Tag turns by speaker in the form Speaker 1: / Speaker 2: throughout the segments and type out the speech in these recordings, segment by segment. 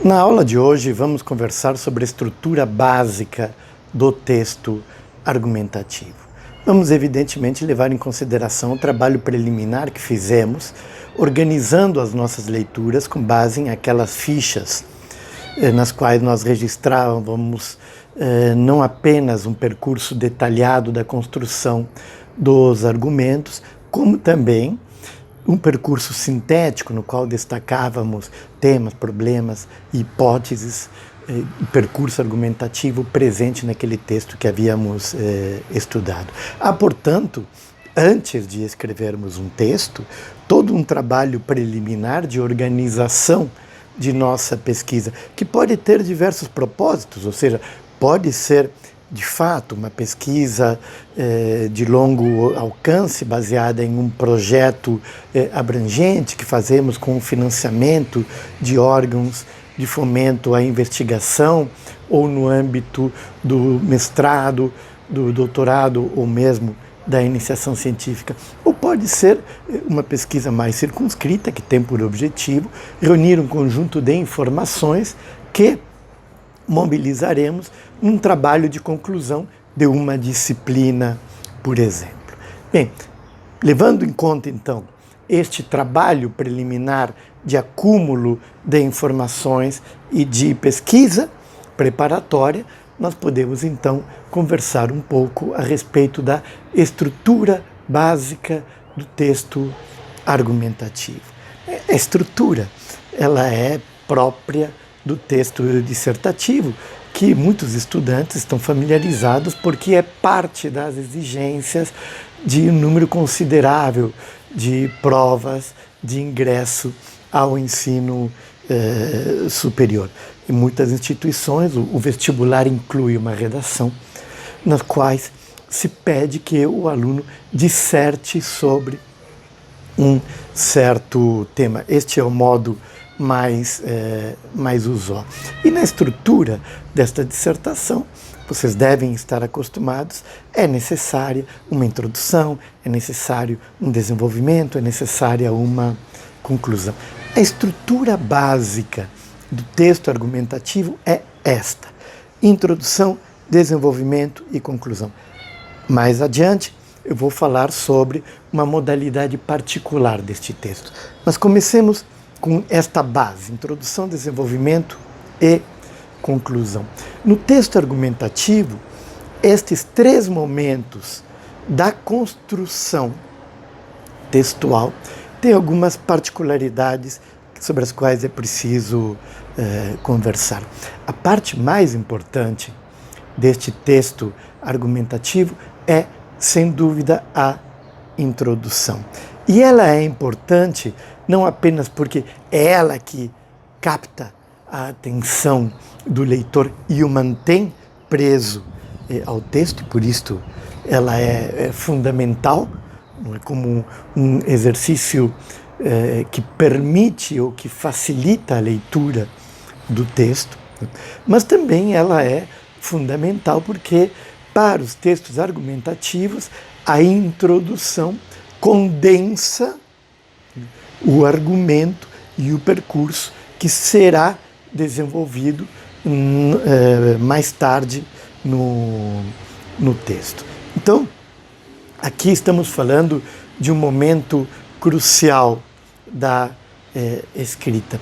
Speaker 1: Na aula de hoje vamos conversar sobre a estrutura básica do texto argumentativo. Vamos evidentemente levar em consideração o trabalho preliminar que fizemos, organizando as nossas leituras com base em aquelas fichas nas quais nós registrávamos não apenas um percurso detalhado da construção dos argumentos, como também um percurso sintético no qual destacávamos temas, problemas, hipóteses, percurso argumentativo presente naquele texto que havíamos estudado. Portanto, antes de escrevermos um texto, todo um trabalho preliminar de organização de nossa pesquisa, que pode ter diversos propósitos, ou seja, pode ser de fato uma pesquisa de longo alcance, baseada em um projeto abrangente que fazemos com o financiamento de órgãos de fomento à investigação, ou no âmbito do mestrado, do doutorado, ou mesmo da iniciação científica. Ou pode ser uma pesquisa mais circunscrita, que tem por objetivo reunir um conjunto de informações que mobilizaremos num trabalho de conclusão de uma disciplina, por exemplo. Bem, levando em conta, então, este trabalho preliminar de acúmulo de informações e de pesquisa preparatória, nós podemos, então, conversar um pouco a respeito da estrutura básica do texto argumentativo. A estrutura, ela é própria do texto dissertativo, que muitos estudantes estão familiarizados porque é parte das exigências de um número considerável de provas de ingresso ao ensino superior. Em muitas instituições, o vestibular inclui uma redação nas quais se pede que o aluno disserte sobre um certo tema. Este é o modo mais usual. E na estrutura desta dissertação, vocês devem estar acostumados, é necessária uma introdução, é necessário um desenvolvimento, é necessária uma conclusão. A estrutura básica do texto argumentativo é esta: introdução, desenvolvimento e conclusão. Mais adiante, eu vou falar sobre uma modalidade particular deste texto. Mas comecemos com esta base: introdução, desenvolvimento e conclusão. No texto argumentativo, estes três momentos da construção textual têm algumas particularidades sobre as quais é preciso conversar. A parte mais importante deste texto argumentativo é, sem dúvida, a introdução. E ela é importante não apenas porque é ela que capta a atenção do leitor e o mantém preso ao texto, por isto ela é fundamental, como um exercício que permite ou que facilita a leitura do texto, mas também ela é fundamental porque, para os textos argumentativos, a introdução condensa o argumento e o percurso que será desenvolvido mais tarde no texto. Então, aqui estamos falando de um momento crucial da escrita.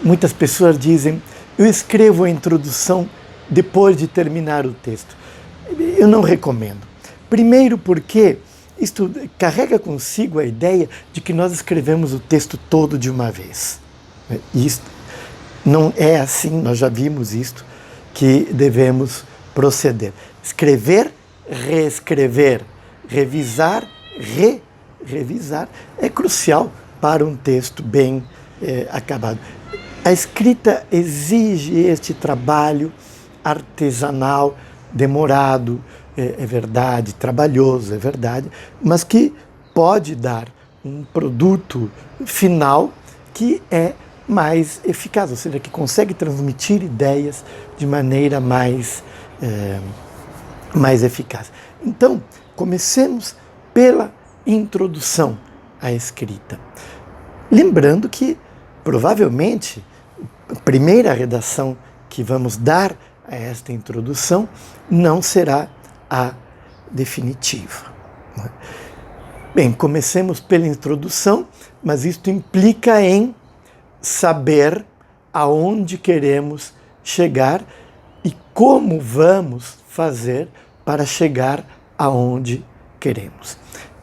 Speaker 1: Muitas pessoas dizem: eu escrevo a introdução depois de terminar o texto. Eu não recomendo. Primeiro porque isto carrega consigo a ideia de que nós escrevemos o texto todo de uma vez. Isto não é assim, nós já vimos isto, que devemos proceder. Escrever, reescrever, revisar, revisar é crucial para um texto bem acabado. A escrita exige este trabalho artesanal, demorado, é verdade, trabalhoso, é verdade, mas que pode dar um produto final que é mais eficaz, ou seja, que consegue transmitir ideias de maneira mais eficaz. Então, comecemos pela introdução à escrita. Lembrando que, provavelmente, primeira redação que vamos dar a esta introdução não será a definitiva. Bem, comecemos pela introdução, mas isto implica em saber aonde queremos chegar e como vamos fazer para chegar aonde queremos.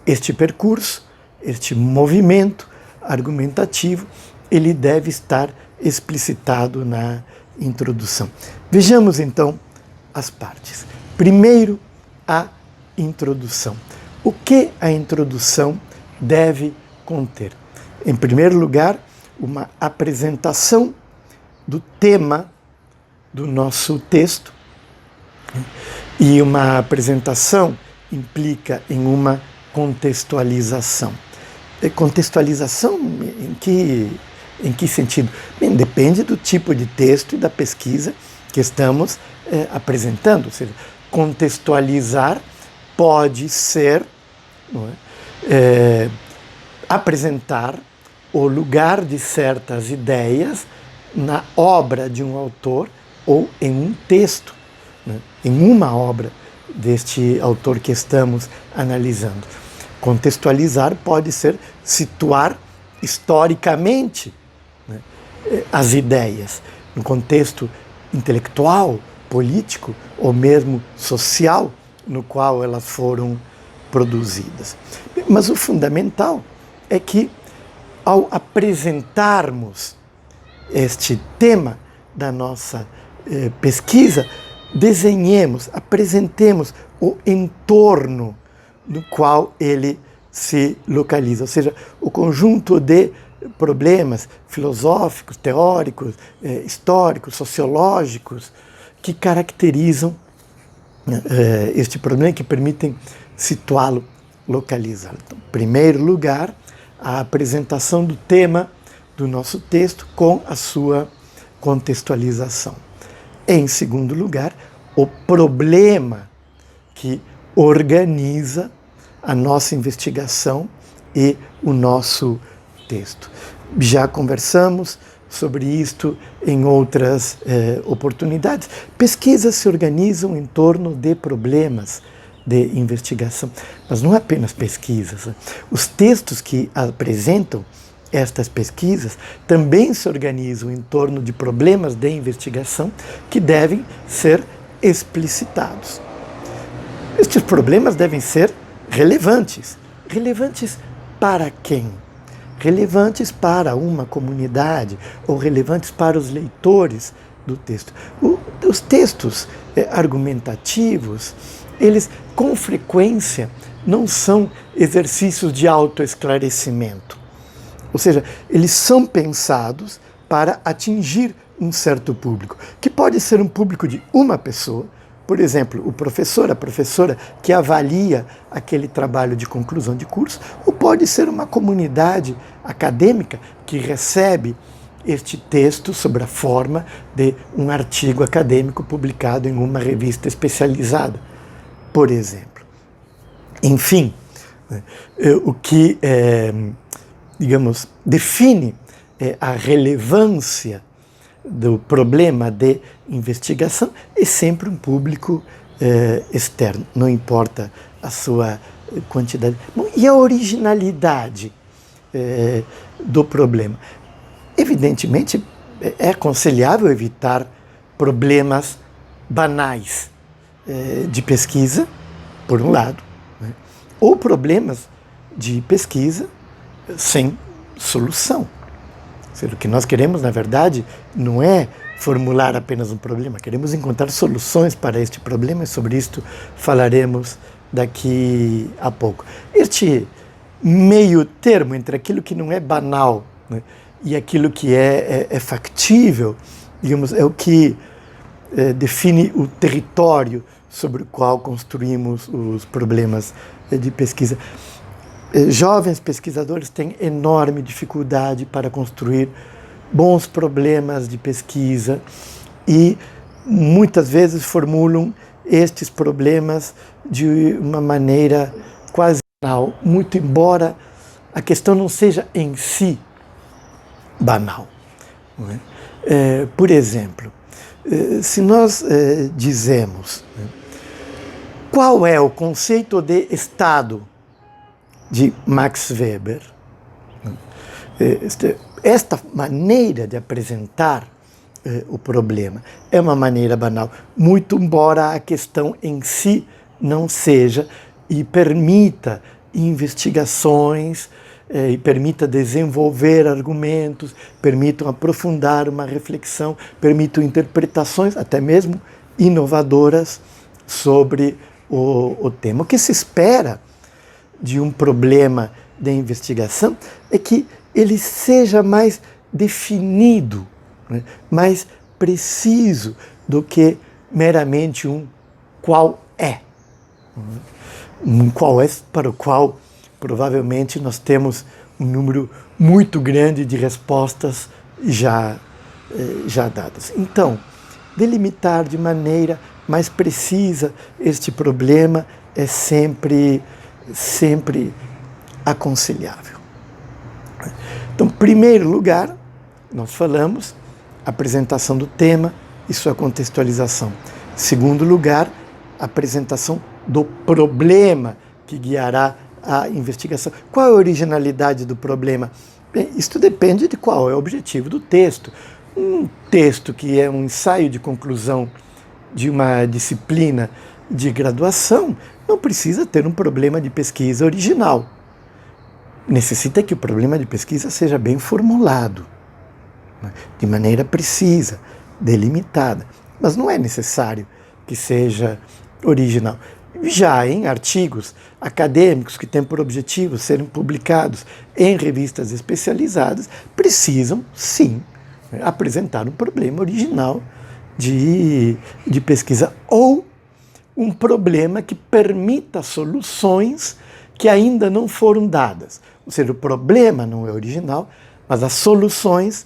Speaker 1: Este percurso, este movimento argumentativo, ele deve estar explicitado na introdução. Vejamos então as partes. Primeiro, a introdução. O que a introdução deve conter? Em primeiro lugar, uma apresentação do tema do nosso texto, e uma apresentação implica em uma contextualização. Contextualização em que sentido? Bem, depende do tipo de texto e da pesquisa que estamos apresentando. Ou seja, contextualizar pode ser, não é, apresentar o lugar de certas ideias na obra de um autor ou em um texto, né, em uma obra deste autor que estamos analisando. Contextualizar pode ser situar historicamente, né, as ideias no contexto intelectual, político ou mesmo social no qual elas foram produzidas. Mas o fundamental é que, ao apresentarmos este tema da nossa pesquisa, desenhemos, apresentemos o entorno no qual ele se localiza, ou seja, o conjunto de problemas filosóficos, teóricos, históricos, sociológicos que caracterizam este problema, que permitem situá-lo, localizá-lo. Então, em primeiro lugar, a apresentação do tema do nosso texto com a sua contextualização. Em segundo lugar, o problema que organiza a nossa investigação e o nosso texto. Já conversamos sobre isto em outras oportunidades. Pesquisas se organizam em torno de problemas de investigação, mas não apenas pesquisas. Os textos que apresentam estas pesquisas também se organizam em torno de problemas de investigação que devem ser explicitados. Estes problemas devem ser relevantes. Relevantes para quem? Relevantes para uma comunidade ou relevantes para os leitores do texto. Os textos argumentativos, eles com frequência não são exercícios de autoesclarecimento. Ou seja, eles são pensados para atingir um certo público, que pode ser um público de uma pessoa, por exemplo, o professor, a professora que avalia aquele trabalho de conclusão de curso, ou pode ser uma comunidade acadêmica que recebe este texto sob a forma de um artigo acadêmico publicado em uma revista especializada, por exemplo. Enfim, o que, digamos, define a relevância do problema de investigação é sempre um público externo, não importa a sua quantidade. Bom, e a originalidade do problema? Evidentemente, é aconselhável evitar problemas banais de pesquisa, por um lado, né? Ou problemas de pesquisa sem solução. Ou seja, o que nós queremos, na verdade, não é formular apenas um problema, queremos encontrar soluções para este problema, e sobre isto falaremos daqui a pouco. Este meio termo entre aquilo que não é banal, né, e aquilo que é factível, digamos, é o que define o território sobre o qual construímos os problemas de pesquisa. Jovens pesquisadores têm enorme dificuldade para construir bons problemas de pesquisa e muitas vezes formulam estes problemas de uma maneira quase banal, muito embora a questão não seja em si banal, não é? Por exemplo, se nós dizemos qual é o conceito de Estado de Max Weber, esta maneira de apresentar o problema é uma maneira banal, muito embora a questão em si não seja e permita investigações, e permita desenvolver argumentos, permitam aprofundar uma reflexão, permitam interpretações, até mesmo inovadoras, sobre o tema. O que se espera de um problema de investigação é que ele seja mais definido, né, mais preciso do que meramente um qual é. Um qual é para o qual provavelmente nós temos um número muito grande de respostas já dadas. Então, delimitar de maneira mais precisa este problema é sempre aconselhável. Então, em primeiro lugar, nós falamos apresentação do tema e sua contextualização. Em segundo lugar, apresentação do problema que guiará a investigação. Qual é a originalidade do problema? Bem, isto depende de qual é o objetivo do texto. Um texto que é um ensaio de conclusão de uma disciplina de graduação não precisa ter um problema de pesquisa original. Necessita que o problema de pesquisa seja bem formulado, de maneira precisa, delimitada. Mas não é necessário que seja original. Já em artigos acadêmicos que têm por objetivo serem publicados em revistas especializadas, precisam, sim, apresentar um problema original de pesquisa ou um problema que permita soluções que ainda não foram dadas. Ou seja, o problema não é original, mas as soluções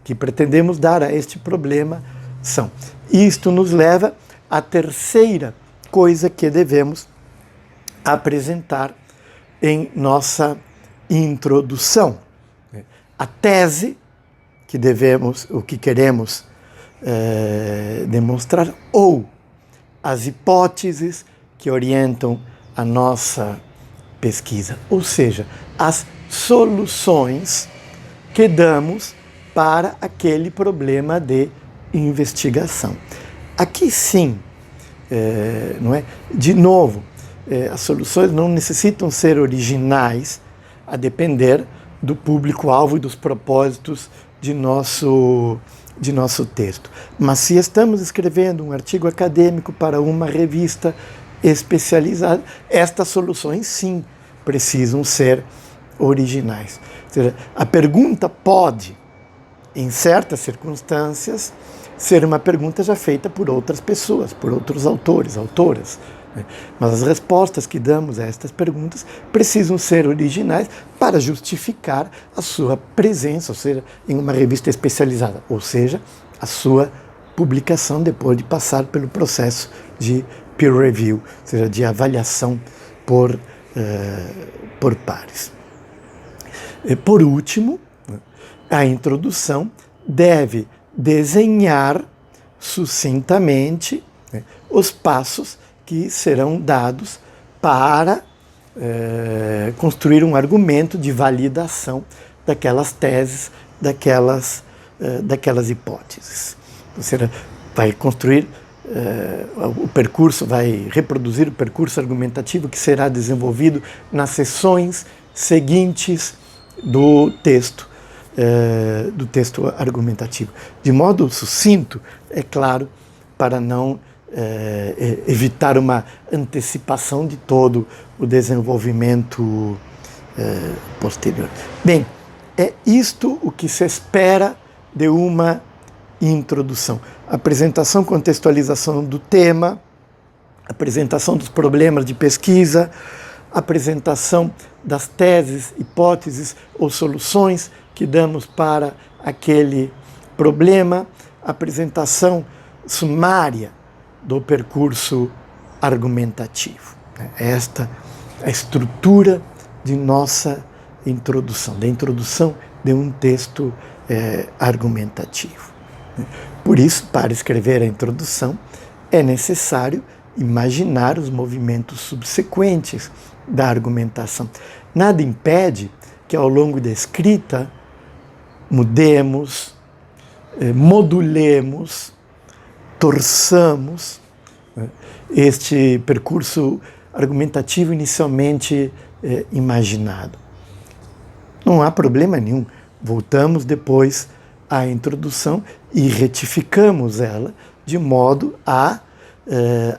Speaker 1: que pretendemos dar a este problema são. Isto nos leva à terceira coisa que devemos apresentar em nossa introdução. A tese que devemos, o que queremos demonstrar, ou as hipóteses que orientam a nossa pesquisa, ou seja, as soluções que damos para aquele problema de investigação. Aqui sim, não é? De novo, as soluções não necessitam ser originais, a depender do público-alvo e dos propósitos de nosso texto. Mas se estamos escrevendo um artigo acadêmico para uma revista especializada, estas soluções sim precisam ser originais. Ou seja, a pergunta pode, em certas circunstâncias, ser uma pergunta já feita por outras pessoas, por outros autores, autoras. Mas as respostas que damos a estas perguntas precisam ser originais para justificar a sua presença, ou seja, em uma revista especializada, ou seja, a sua publicação depois de passar pelo processo de peer review, ou seja, de avaliação por pares. Por último, a introdução deve desenhar sucintamente os passos que serão dados para construir um argumento de validação daquelas teses, daquelas hipóteses. Ou seja, vai construir o percurso, vai reproduzir o percurso argumentativo que será desenvolvido nas sessões seguintes do texto argumentativo. De modo sucinto, é claro, para não evitar uma antecipação de todo o desenvolvimento posterior. Bem, é isto o que se espera de uma introdução. Apresentação, contextualização do tema, apresentação dos problemas de pesquisa, apresentação das teses, hipóteses ou soluções que damos para aquele problema, apresentação sumária do percurso argumentativo. Esta é a estrutura de nossa introdução, da introdução de um texto argumentativo. Por isso, para escrever a introdução, é necessário imaginar os movimentos subsequentes da argumentação. Nada impede que ao longo da escrita mudemos, modulemos, torçamos este percurso argumentativo inicialmente imaginado. Não há problema nenhum. Voltamos depois à introdução e retificamos ela de modo a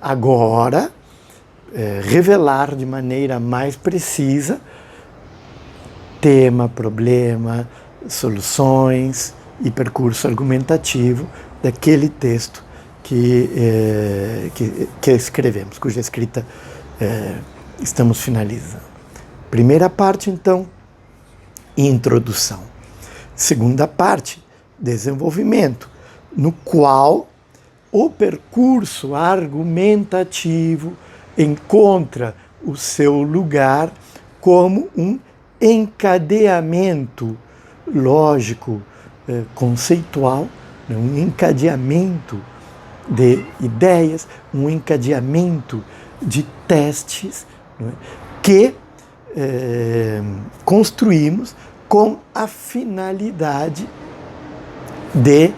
Speaker 1: agora revelar de maneira mais precisa tema, problema, soluções e percurso argumentativo daquele texto que escrevemos, cuja escrita estamos finalizando. Primeira parte, então, introdução. Segunda parte, desenvolvimento, no qual o percurso argumentativo encontra o seu lugar como um encadeamento lógico, conceitual, um encadeamento de ideias, um encadeamento de testes, não é, que construímos com a finalidade de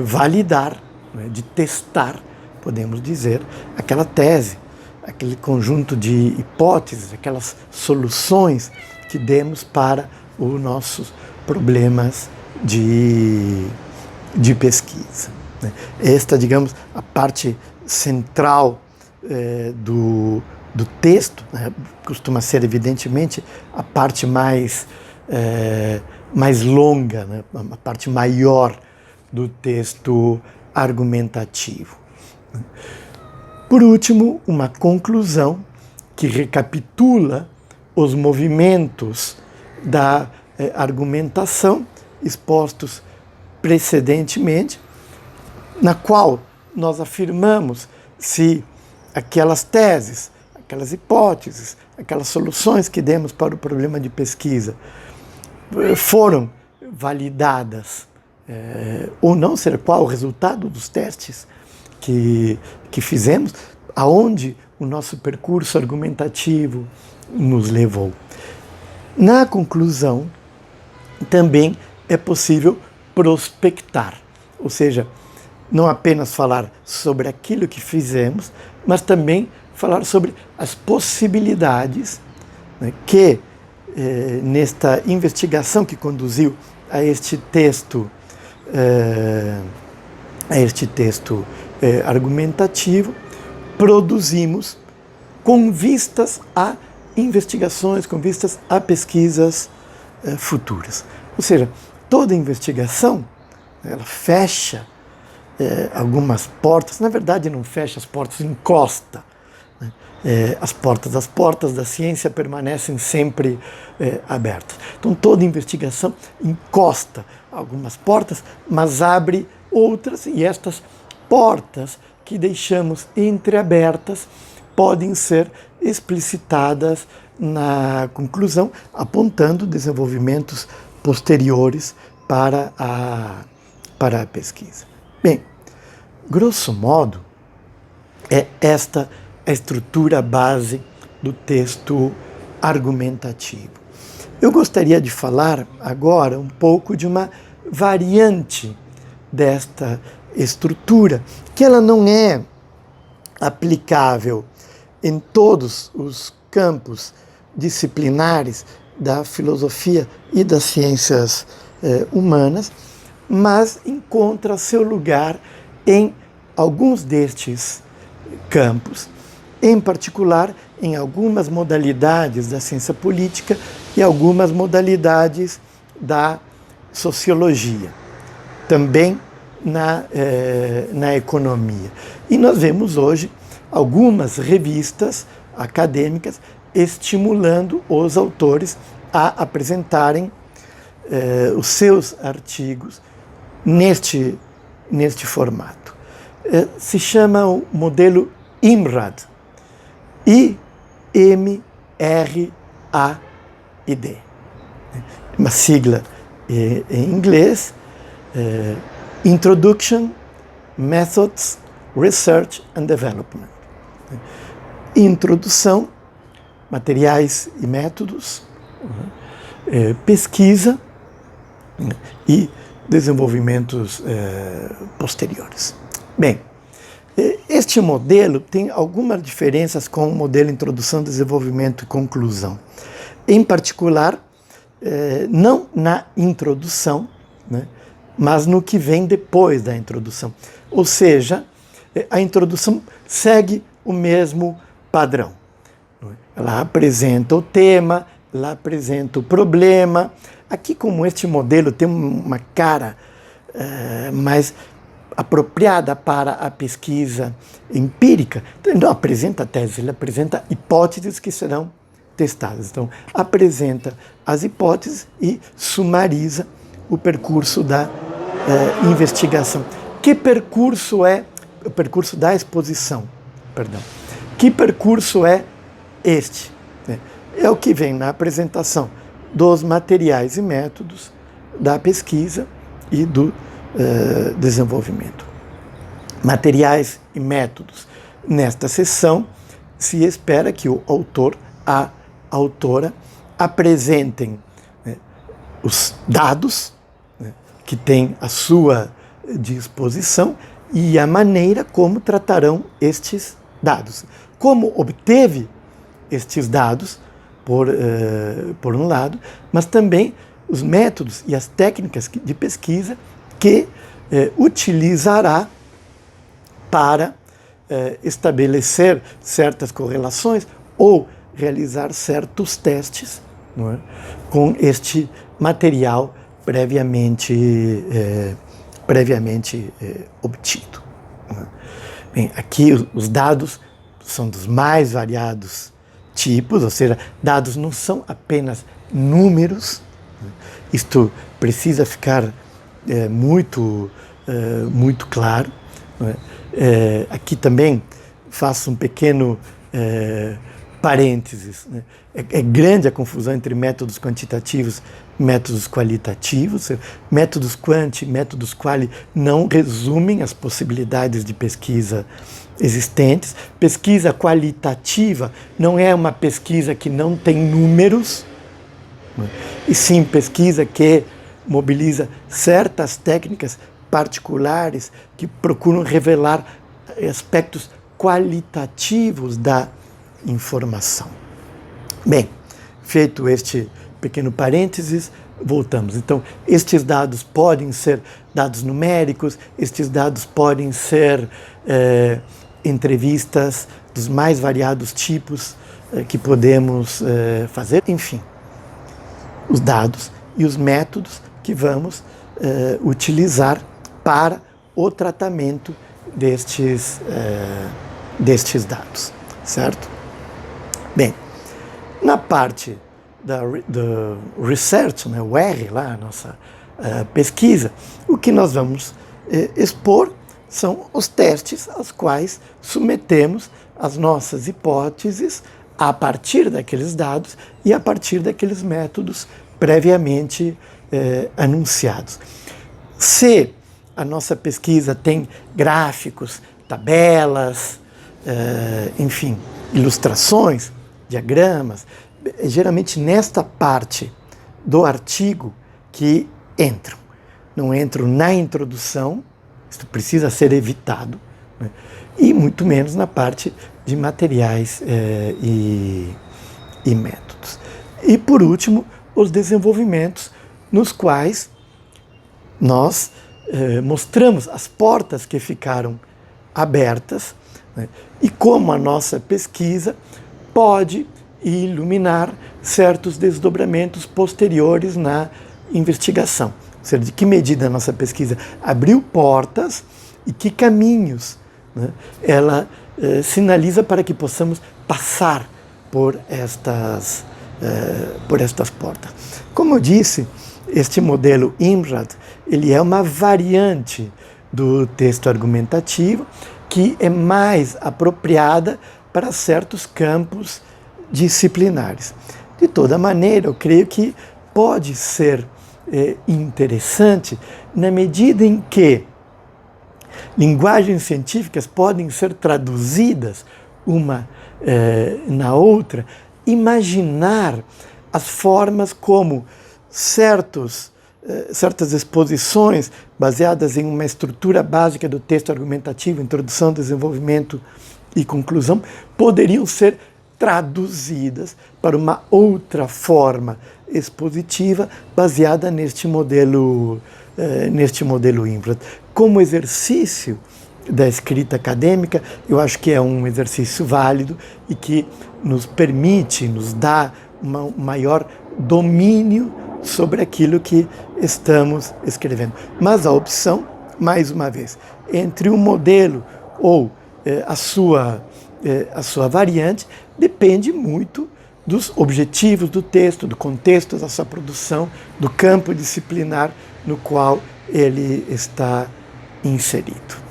Speaker 1: validar, não é, de testar, podemos dizer, aquela tese, aquele conjunto de hipóteses, aquelas soluções que demos para os nossos problemas de pesquisa. Esta, digamos, a parte central do texto, né, costuma ser, evidentemente, a parte mais longa, né, a parte maior do texto argumentativo. Por último, uma conclusão que recapitula os movimentos da argumentação expostos precedentemente, na qual nós afirmamos se aquelas teses, aquelas hipóteses, aquelas soluções que demos para o problema de pesquisa foram validadas ou não, ser qual o resultado dos testes que fizemos, aonde o nosso percurso argumentativo nos levou. Na conclusão, também é possível prospectar, ou seja, não apenas falar sobre aquilo que fizemos, mas também falar sobre as possibilidades, né, que nesta investigação que conduziu a este texto argumentativo, produzimos com vistas a investigações, com vistas a pesquisas futuras. Ou seja, toda investigação, ela fecha algumas portas, na verdade não fecha as portas, encosta. Né? As portas da ciência permanecem sempre abertas. Então toda investigação encosta algumas portas, mas abre outras, e estas portas que deixamos entreabertas podem ser explicitadas na conclusão, apontando desenvolvimentos posteriores para a pesquisa. Bem, grosso modo, é esta a estrutura base do texto argumentativo. Eu gostaria de falar agora um pouco de uma variante desta estrutura, que ela não é aplicável em todos os campos disciplinares da filosofia e das ciências humanas, mas encontra seu lugar em alguns destes campos, em particular em algumas modalidades da ciência política e algumas modalidades da sociologia, também na economia. E nós vemos hoje algumas revistas acadêmicas estimulando os autores a apresentarem os seus artigos neste formato. Se chama o modelo IMRAD, I-M-R-A-I-D, uma sigla em inglês, Introduction, Methods, Research and Development. Introdução, materiais e métodos, pesquisa e desenvolvimentos posteriores. Bem, este modelo tem algumas diferenças com o modelo Introdução, Desenvolvimento e Conclusão. Em particular, não na introdução, né, mas no que vem depois da introdução. Ou seja, a introdução segue o mesmo padrão. Ela apresenta o tema, ela apresenta o problema. Aqui, como este modelo tem uma cara mais apropriada para a pesquisa empírica, então ele não apresenta tese, ele apresenta hipóteses que serão testadas. Então, apresenta as hipóteses e sumariza o percurso da investigação. Que percurso é o percurso da exposição? Perdão. Que percurso é este? É o que vem na apresentação dos materiais e métodos da pesquisa e do desenvolvimento. Materiais e métodos. Nesta sessão, se espera que o autor, a autora, apresentem os dados que têm à sua disposição e a maneira como tratarão estes dados. Como obteve estes dados, por um lado, mas também os métodos e as técnicas de pesquisa que utilizará para estabelecer certas correlações ou realizar certos testes, não é, com este material previamente obtido. Bem, aqui os dados são dos mais variados tipos, ou seja, dados não são apenas números. Isto precisa ficar muito claro. Aqui também faço um pequeno parênteses. É grande a confusão entre métodos quantitativos e métodos qualitativos. Métodos quanti e métodos quali não resumem as possibilidades de pesquisa existentes. Pesquisa qualitativa não é uma pesquisa que não tem números, e sim pesquisa que mobiliza certas técnicas particulares que procuram revelar aspectos qualitativos da informação. Bem, feito este pequeno parênteses, voltamos. Então, estes dados podem ser dados numéricos, estes dados podem ser entrevistas dos mais variados tipos que podemos fazer, enfim, os dados e os métodos que vamos utilizar para o tratamento destes dados, certo? Bem, na parte do research, né, o R lá, a nossa pesquisa, o que nós vamos expor são os testes aos quais submetemos as nossas hipóteses a partir daqueles dados e a partir daqueles métodos previamente anunciados. Se a nossa pesquisa tem gráficos, tabelas, enfim, ilustrações, diagramas, geralmente nesta parte do artigo que entram. Não entram na introdução, isso precisa ser evitado, né? E muito menos na parte de materiais e métodos. E, por último, os desenvolvimentos nos quais nós mostramos as portas que ficaram abertas, né? E como a nossa pesquisa pode iluminar certos desdobramentos posteriores na investigação. Ou seja, de que medida a nossa pesquisa abriu portas e que caminhos, né, ela sinaliza para que possamos passar por estas portas. Como eu disse, este modelo IMRAD, ele é uma variante do texto argumentativo que é mais apropriada para certos campos disciplinares. De toda maneira, eu creio que pode ser interessante na medida em que linguagens científicas podem ser traduzidas uma na outra, imaginar as formas como certas exposições baseadas em uma estrutura básica do texto argumentativo, introdução, desenvolvimento e conclusão, poderiam ser traduzidas para uma outra forma expositiva baseada neste modelo Infra. Como exercício da escrita acadêmica, eu acho que é um exercício válido e que nos permite, nos dá um maior domínio sobre aquilo que estamos escrevendo. Mas a opção, mais uma vez, entre um modelo ou a sua variante, depende muito dos objetivos do texto, do contexto da sua produção, do campo disciplinar no qual ele está inserido.